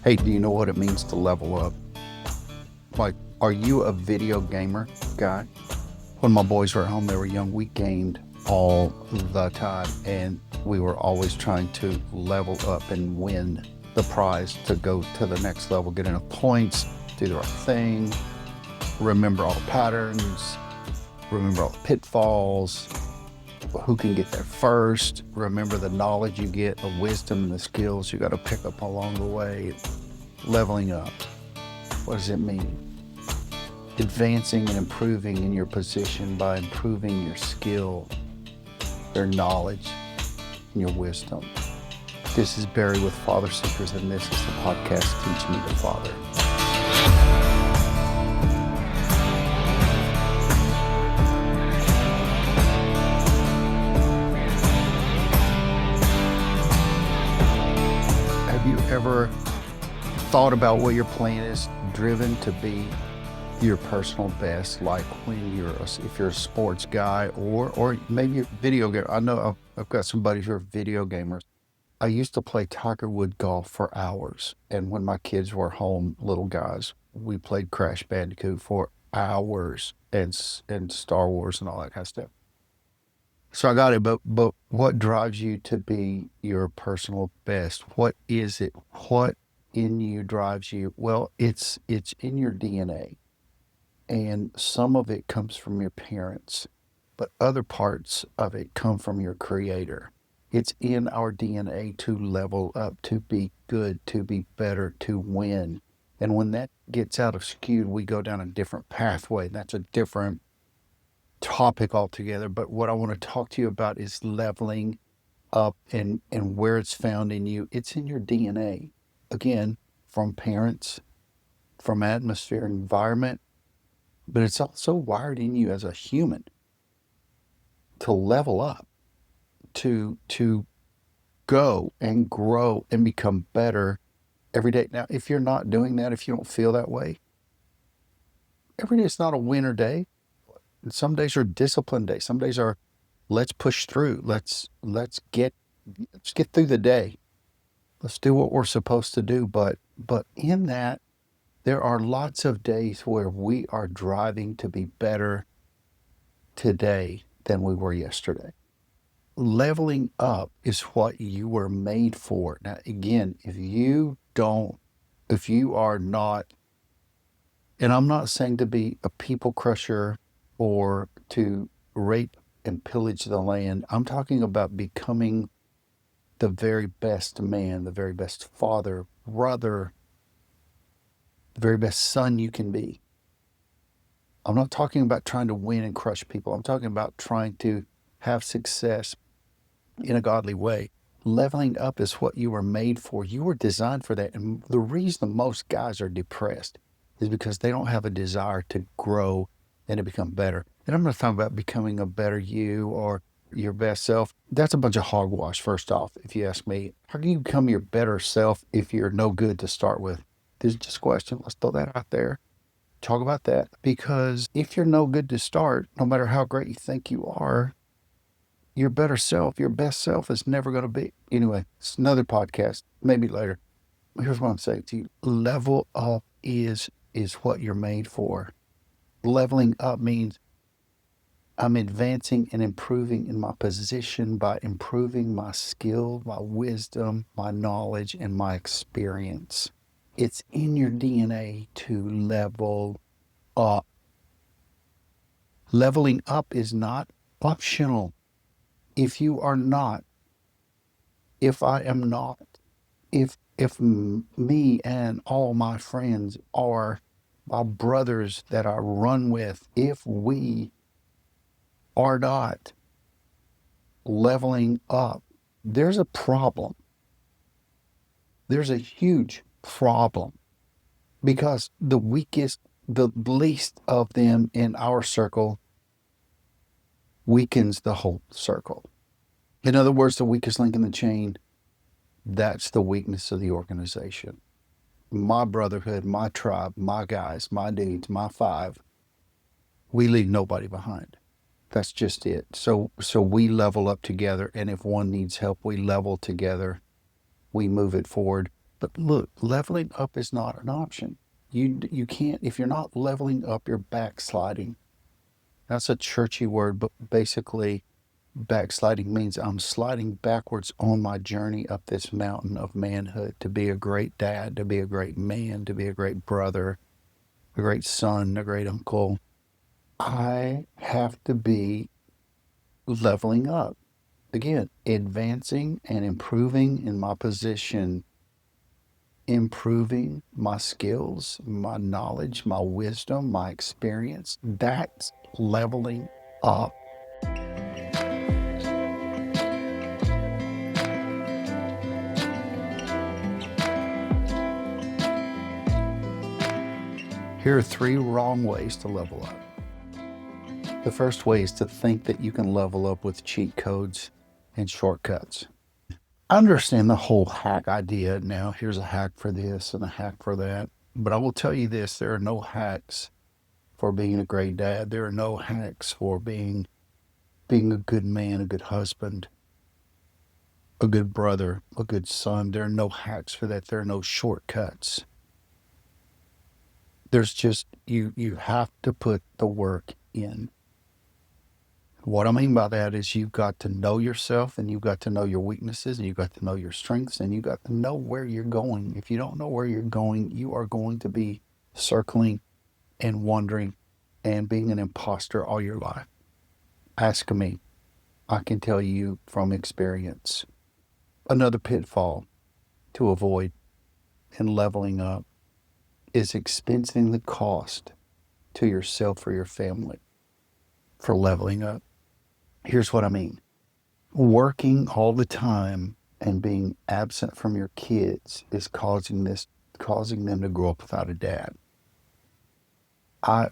Hey, do you know what it means to level up? Like, are you a video gamer guy? When my boys were at home, they were young, we gamed all the time, and we were always trying to level up and win the prize to go to the next level, get enough points, do the right thing, remember all the patterns, remember all the pitfalls, who can get there first, remember the knowledge you get, the wisdom and the skills you got to pick up along the way. Leveling up. What does it mean? Advancing and improving in your position by improving your skill, your knowledge, and your wisdom. This is Barry with FatherSeekers, and this is the podcast Teach Me to Father. Have you ever thought about what your plan is, driven to be your personal best, like when if you're a sports guy or maybe a video gamer? I know I've got some buddies who are video gamers. I used to play Tiger Wood golf for hours, and when my kids were home, little guys, we played Crash Bandicoot for hours and Star Wars and all that kind of stuff. So I got it, but what drives you to be your personal best? What is it? What in you drives you? Well, it's in your DNA. And some of it comes from your parents, but other parts of it come from your creator. It's in our DNA to level up, to be good, to be better, to win. And when that gets out of skewed, we go down a different pathway. That's a different topic altogether. But what I want to talk to you about is leveling up and where it's found in you. It's in your DNA. Again, from parents, from atmosphere, environment, but it's also wired in you as a human to level up, to go and grow and become better every day. Now, if you're not doing that, if you don't feel that way, every day is not a winner day. Some days are discipline days. Some days are let's push through. Let's get through the day. Let's do what we're supposed to do. But in that, there are lots of days where we are driving to be better today than we were yesterday. Leveling up is what you were made for. Now, again, if you are not, and I'm not saying to be a people crusher or to rape and pillage the land. I'm talking about becoming the very best man, the very best father, brother, the very best son you can be. I'm not talking about trying to win and crush people. I'm talking about trying to have success in a godly way. Leveling up is what you were made for. You were designed for that. And the reason most guys are depressed is because they don't have a desire to grow and to become better. And I'm not talking about becoming a better you or your best self. That's a bunch of hogwash, first off, if you ask me. How can you become your better self if you're no good to start with? This is just a question. Let's throw that out there. Talk about that. Because if you're no good to start, no matter how great you think you are, your better self, your best self is never going to be. Anyway, it's another podcast, maybe later. Here's what I'm saying to you. Level up is what you're made for. Leveling up means I'm advancing and improving in my position by improving my skill, my wisdom, my knowledge, and my experience. It's in your DNA to level up. Leveling up is not optional. If you are not, if I am not, if me and all my friends are my brothers that I run with, if we are not leveling up, there's a problem. There's a huge problem because the weakest, the least of them in our circle weakens the whole circle. In other words, the weakest link in the chain, that's the weakness of the organization. My brotherhood, my tribe, my guys, my dudes, my five, we leave nobody behind. That's just it. So we level up together, and if one needs help, we level together. We move it forward. But look, leveling up is not an option. You can't, if you're not leveling up, you're backsliding. That's a churchy word, but basically backsliding means I'm sliding backwards on my journey up this mountain of manhood to be a great dad, to be a great man, to be a great brother, a great son, a great uncle. I have to be leveling up. Again, advancing and improving in my position, improving my skills, my knowledge, my wisdom, my experience. That's leveling up. Here are 3 wrong ways to level up. The first way is to think that you can level up with cheat codes and shortcuts. I understand the whole hack idea now. Here's a hack for this and a hack for that. But I will tell you this, there are no hacks for being a great dad. There are no hacks for being a good man, a good husband, a good brother, a good son. There are no hacks for that. There are no shortcuts. There's just you have to put the work in. What I mean by that is you've got to know yourself, and you've got to know your weaknesses, and you've got to know your strengths, and you've got to know where you're going. If you don't know where you're going, you are going to be circling and wondering and being an imposter all your life. Ask me. I can tell you from experience. Another pitfall to avoid in leveling up is expensing the cost to yourself or your family for leveling up. Here's what I mean. Working all the time and being absent from your kids is causing them to grow up without a dad.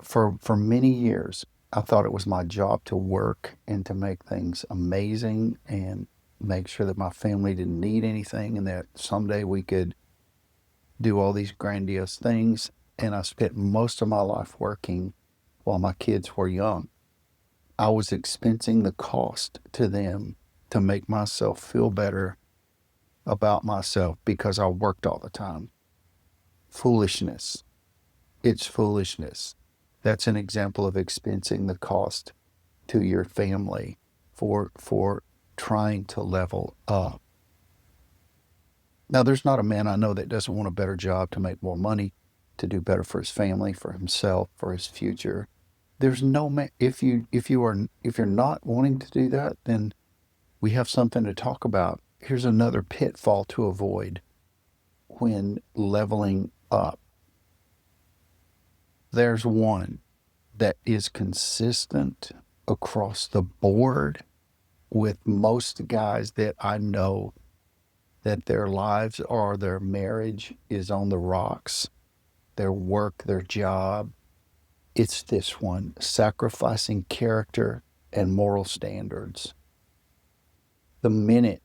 For many years, I thought it was my job to work and to make things amazing and make sure that my family didn't need anything and that someday we could do all these grandiose things. And I spent most of my life working while my kids were young. I was expensing the cost to them to make myself feel better about myself because I worked all the time. Foolishness. It's foolishness. That's an example of expensing the cost to your family for trying to level up. Now, there's not a man I know that doesn't want a better job, to make more money, to do better for his family, for himself, for his future. There's no man. If you're not wanting to do that, then we have something to talk about. Here's another pitfall to avoid when leveling up. There's one that is consistent across the board with most guys that I know, that their lives or their marriage is on the rocks, their work, their job. It's this one: sacrificing character and moral standards. The minute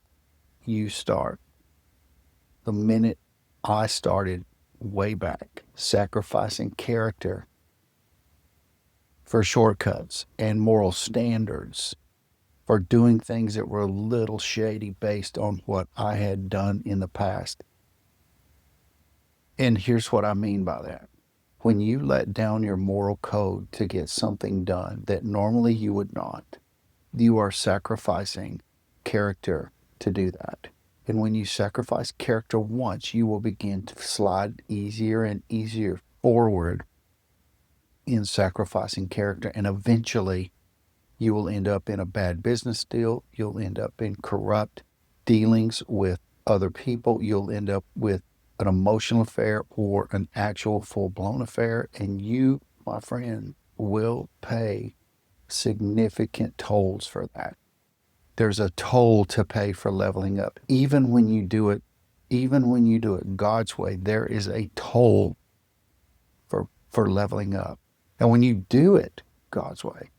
you start, the minute I started way back, sacrificing character for shortcuts and moral standards, for doing things that were a little shady based on what I had done in the past. And here's what I mean by that. When you let down your moral code to get something done that normally you would not, you are sacrificing character to do that. And when you sacrifice character once, you will begin to slide easier and easier forward in sacrificing character. And eventually, you will end up in a bad business deal. You'll end up in corrupt dealings with other people. You'll end up with an emotional affair or an actual full-blown affair. And you, my friend, will pay significant tolls for that. There's a toll to pay for leveling up. Even when you do it God's way, there is a toll for leveling up. And when you do it God's way,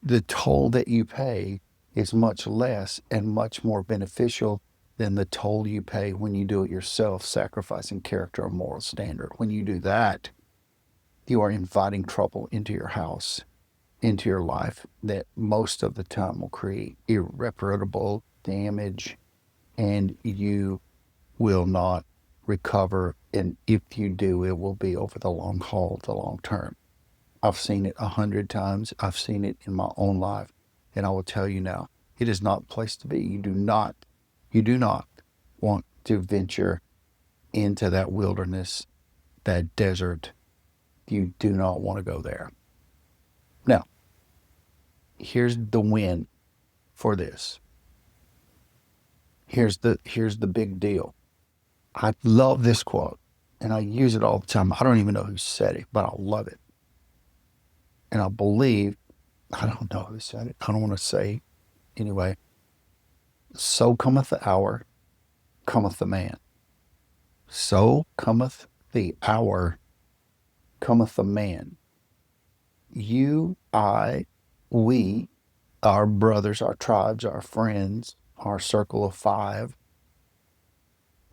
the toll that you pay is much less and much more beneficial than the toll you pay when you do it yourself, sacrificing character or moral standard. When you do that, you are inviting trouble into your house, into your life, that most of the time will create irreparable damage, and you will not recover. And if you do, it will be over the long haul, the long term. I've seen it 100 times. I've seen it in my own life. And I will tell you now, it is not the place to be. You do not want to venture into that wilderness, that desert. You do not want to go there. Now, here's the win for this. Here's the big deal. I love this quote and I use it all the time. I don't even know who said it, but I love it. And I believe, I don't know who said it. I don't want to say anyway. So cometh the hour, cometh the man. So cometh the hour, cometh the man. You, I, we, our brothers, our tribes, our friends, our circle of five,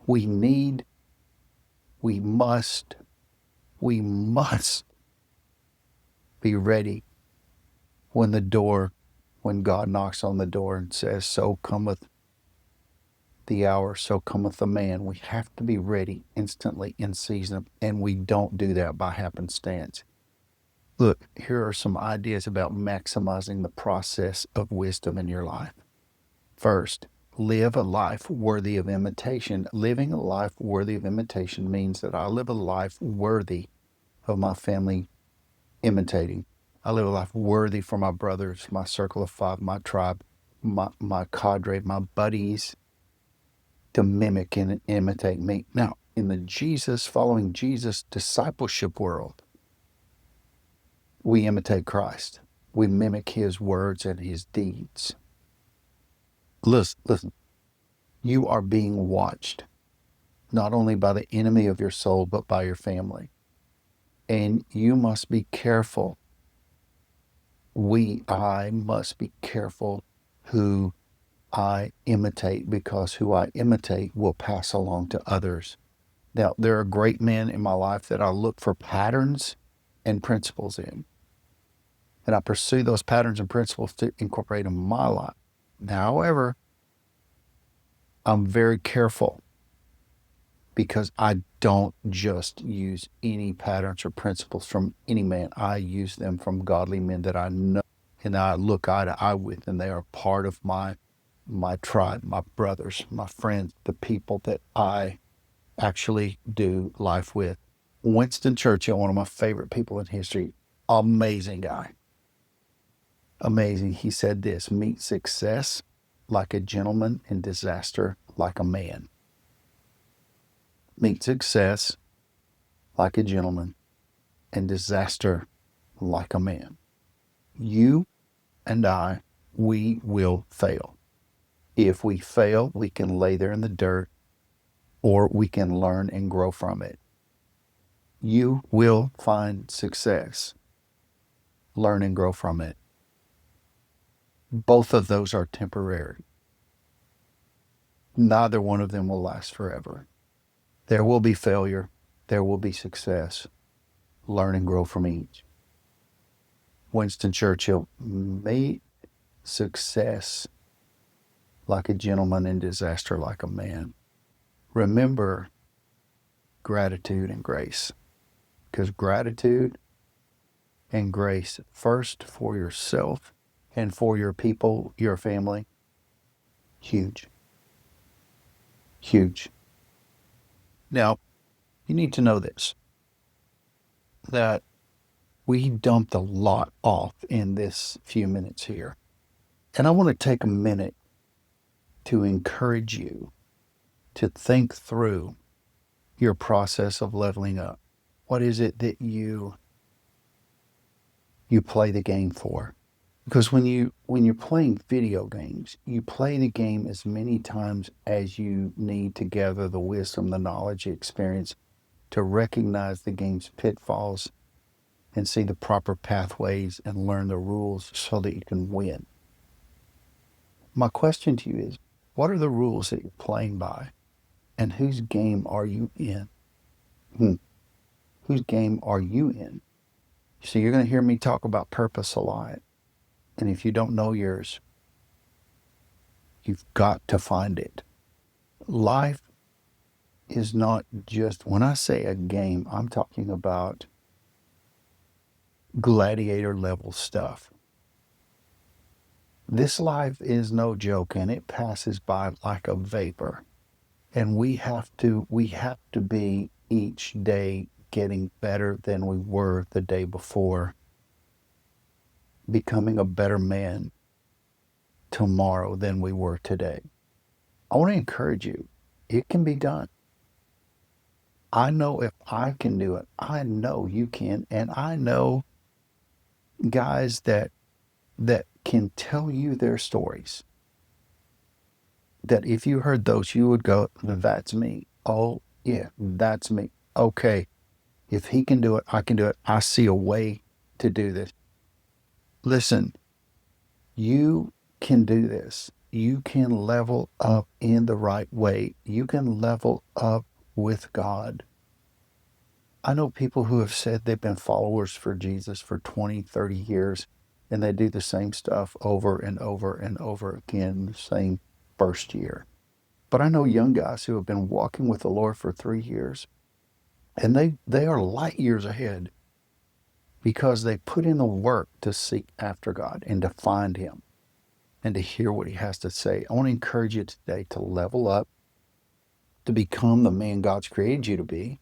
we need, we must, we must be ready when when God knocks on the door and says, so cometh the hour, so cometh the man. We have to be ready instantly in season, and we don't do that by happenstance. Look, here are some ideas about maximizing the process of wisdom in your life. First, live a life worthy of imitation. Living a life worthy of imitation means that I live a life worthy of my family imitating. I live a life worthy for my brothers, my circle of five, my tribe, my cadre, my buddies to mimic and imitate me. Now, in the following Jesus discipleship world, we imitate Christ. We mimic his words and his deeds. Listen, you are being watched, not only by the enemy of your soul, but by your family. And you must be careful. I must be careful who I imitate, because who I imitate will pass along to others. Now, there are great men in my life that I look for patterns and principles in. And I pursue those patterns and principles to incorporate in my life. Now, however, I'm very careful because I don't just use any patterns or principles from any man. I use them from godly men that I know and I look eye to eye with, and they are part of my tribe, my brothers, my friends, the people that I actually do life with. Winston Churchill, one of my favorite people in history, amazing guy. Amazing. He said this: meet success like a gentleman and disaster like a man. Meet success like a gentleman and disaster like a man. You and I, we will fail. If we fail, we can lay there in the dirt, or we can learn and grow from it. You will find success. Learn and grow from it. Both of those are temporary. Neither one of them will last forever. There will be failure. There will be success. Learn and grow from each. Winston Churchill, meet success like a gentleman and disaster like a man. Remember gratitude and grace, because gratitude and grace, first for yourself and for your people, your family, huge, huge. Now, you need to know this, that we dumped a lot off in this few minutes here. And I want to take a minute to encourage you to think through your process of leveling up. What is it that you play the game for? Because when you're playing video games, you play the game as many times as you need to gather the wisdom, the knowledge, the experience to recognize the game's pitfalls and see the proper pathways and learn the rules so that you can win. My question to you is, what are the rules that you're playing by, and whose game are you in? Whose game are you in? So you're going to hear me talk about purpose a lot. And if you don't know yours, you've got to find it. Life is not just, when I say a game, I'm talking about gladiator level stuff. This life is no joke, and it passes by like a vapor. And we have to be each day getting better than we were the day before, becoming a better man tomorrow than we were today. I want to encourage you. It can be done. I know if I can do it, I know you can. And I know guys that can tell you their stories, that if you heard those, you would go, that's me. Oh, yeah, that's me. Okay, if he can do it, I can do it. I see a way to do this. Listen, you can do this. You can level up in the right way. You can level up with God. I know people who have said they've been followers for Jesus for 20, 30 years, and they do the same stuff over and over and over again, the same first year. But I know young guys who have been walking with the Lord for 3 years, and they are light years ahead because they put in the work to seek after God and to find Him and to hear what He has to say. I want to encourage you today to level up, to become the man God's created you to be.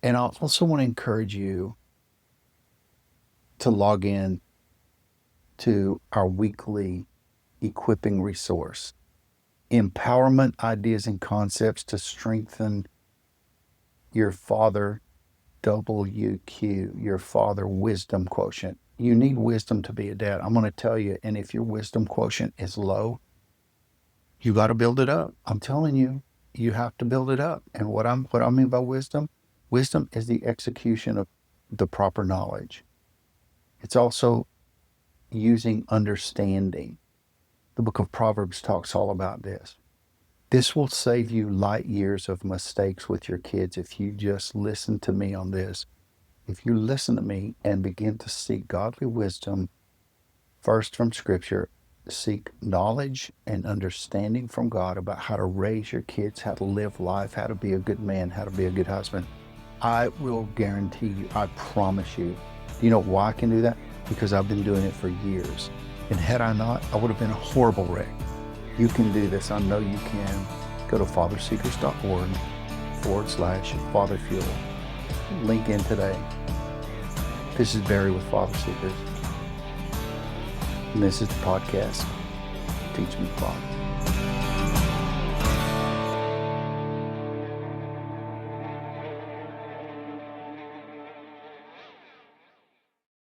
And I also want to encourage you to log in to our weekly equipping resource, empowerment ideas and concepts to strengthen your father WQ, your father wisdom quotient. You need wisdom to be a dad. I'm going to tell you, and if your wisdom quotient is low, you got to build it up. I'm telling you, you have to build it up. And what I mean by wisdom is the execution of the proper knowledge. It's also using understanding. The book of Proverbs talks all about this. This will save you light years of mistakes with your kids if you just listen to me on this. If you listen to me and begin to seek godly wisdom, first from Scripture, seek knowledge and understanding from God about how to raise your kids, how to live life, how to be a good man, how to be a good husband, I will guarantee you, I promise you. Do you know why I can do that? Because I've been doing it for years. And had I not, I would have been a horrible wreck. You can do this. I know you can. Go to fatherseekers.org/fatherfuel. Link in today. This is Barry with FatherSeekers. And this is the podcast, Teach Me Father.